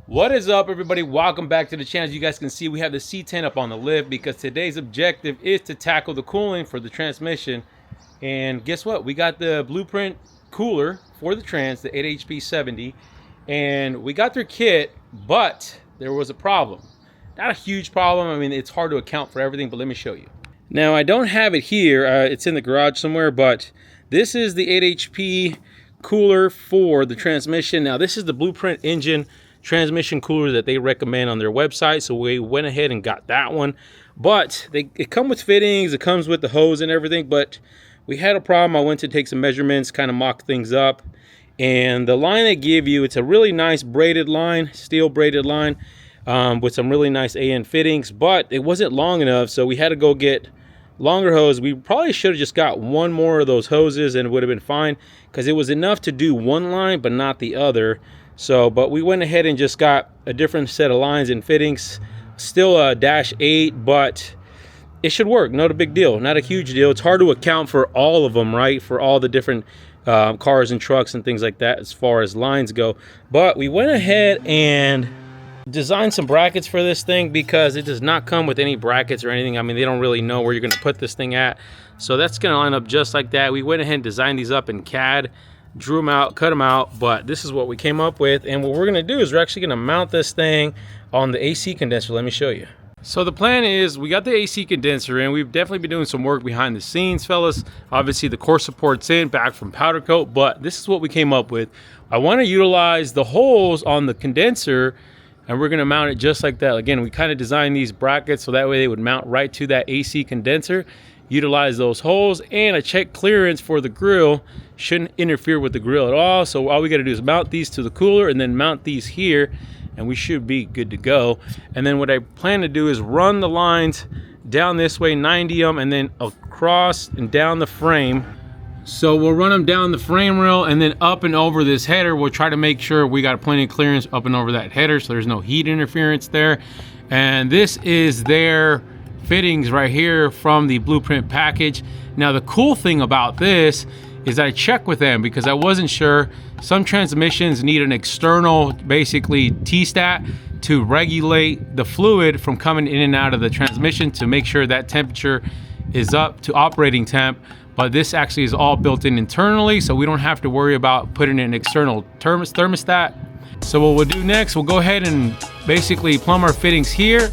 What is up, everybody? Welcome back to the channel. As you guys can see, we have the C10 up on the lift because today's objective is to tackle the cooling for the transmission. And guess what? We got the blueprint cooler for the trans, the 8HP70, and we got their kit, but there was a problem. Not a huge problem. I mean, it's hard to account for everything, but let me show you. Now, I don't have it here. It's in the garage somewhere, but this is the 8HP cooler for the transmission. Now, this is the blueprint engine transmission cooler that they recommend on their website, so we went ahead and got that one. But it comes with fittings, it comes with the hose and everything, but we had a problem. I went to take some measurements, kind of mock things up, and the line they give you, it's a really nice braided line, steel braided line, with some really nice AN fittings, but it wasn't long enough, so we had to go get longer hose. We probably should have just got one more of those hoses and it would have been fine, because it was enough to do one line but not the other. So, but we went ahead and just got a different set of lines and fittings. Still a -8, but it should work. Not a big deal, not a huge deal. It's hard to account for all of them, right? For all the different cars and trucks and things like that as far as lines go. But we went ahead and designed some brackets for this thing because it does not come with any brackets or anything. I mean, they don't really know where you're going to put this thing at. So that's going to line up just like that. We went ahead and designed these up in CAD. Drew them out, cut them out, but this is what we came up with. And what we're gonna do is we're actually gonna mount this thing on the AC condenser. Let me show you. So the plan is we got the AC condenser in. We've definitely been doing some work behind the scenes, fellas. Obviously the core support's in, back from powder coat, but this is what we came up with. I wanna utilize the holes on the condenser, and we're gonna mount it just like that. Again, we kind of designed these brackets so that way they would mount right to that AC condenser. Utilize those holes, and a check clearance for the grill shouldn't interfere with the grill at all. So all we got to do is mount these to the cooler and then mount these here, and we should be good to go. And then what I plan to do is run the lines down this way, 90 them, and then across and down the frame. So we'll run them down the frame rail and then up and over this header. We'll try to make sure we got plenty of clearance up and over that header so there's no heat interference there. And this is their fittings right here from the blueprint package. Now the cool thing about this is I checked with them because I wasn't sure. Some transmissions need an external, basically T-stat, to regulate the fluid from coming in and out of the transmission to make sure that temperature is up to operating temp. But this actually is all built in internally, so we don't have to worry about putting in an external thermostat. So what we'll do next, we'll go ahead and basically plumb our fittings here,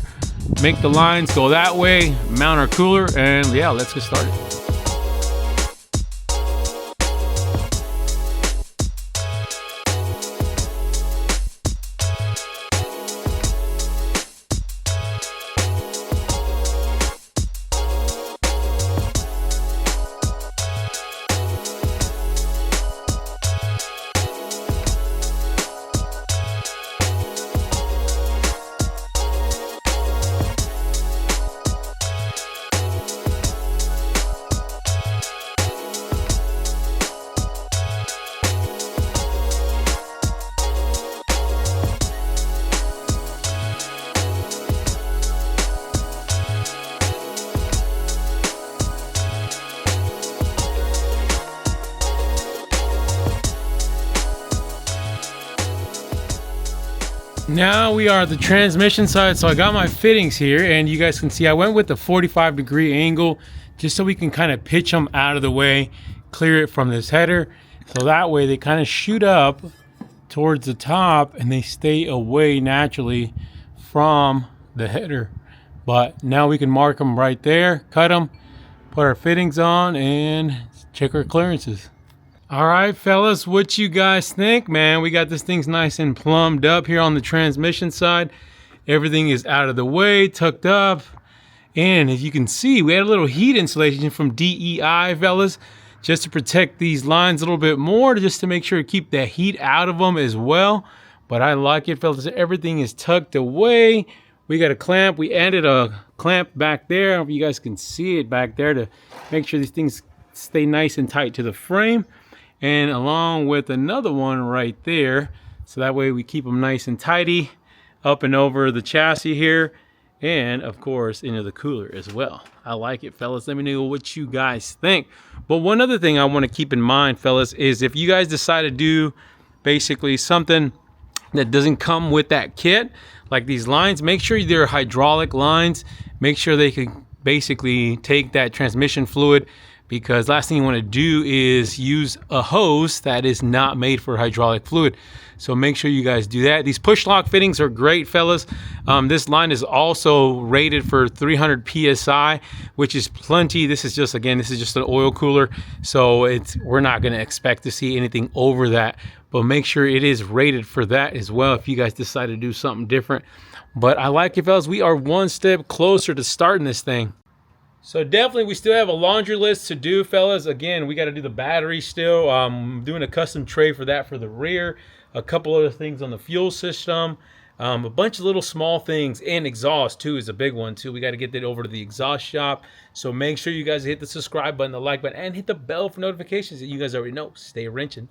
make the lines go that way, mount our cooler, and yeah, let's get started. Now we are at the transmission side, so I got my fittings here, and you guys can see I went with the 45-degree angle just so we can kind of pitch them out of the way, clear it from this header, so that way they kind of shoot up towards the top and they stay away naturally from the header. But now we can mark them right there, cut them, put our fittings on, and check our clearances. All right, fellas, what you guys think, man? We got this thing's nice and plumbed up here on the transmission side. Everything is out of the way, tucked up. And as you can see, we had a little heat insulation from DEI, fellas, just to protect these lines a little bit more, just to make sure to keep the heat out of them as well. But I like it, fellas. Everything is tucked away. We got a clamp. We added a clamp back there. I hope you guys can see it back there to make sure these things stay nice and tight to the frame. And along with another one right there, so that way we keep them nice and tidy up and over the chassis here, and of course into the cooler as well. I like it, fellas. Let me know what you guys think. But one other thing I want to keep in mind, fellas, is if you guys decide to do basically something that doesn't come with that kit, like these lines, make sure they're hydraulic lines. Make sure they can basically take that transmission fluid, because last thing you want to do is use a hose that is not made for hydraulic fluid. So make sure you guys do that. These push lock fittings are great, fellas. This line is also rated for 300 psi, which is plenty. This is just, again, this is just an oil cooler, so we're not going to expect to see anything over that, but make sure it is rated for that as well if you guys decide to do something different. But I like it, fellas. We are one step closer to starting this thing. So definitely we still have a laundry list to do, fellas. Again, we got to do the battery still. Doing a custom tray for that for the rear. A couple other things on the fuel system. A bunch of little small things, and exhaust too is a big one too. We got to get that over to the exhaust shop. So make sure you guys hit the subscribe button, the like button, and hit the bell for notifications that you guys already know. Stay wrenching.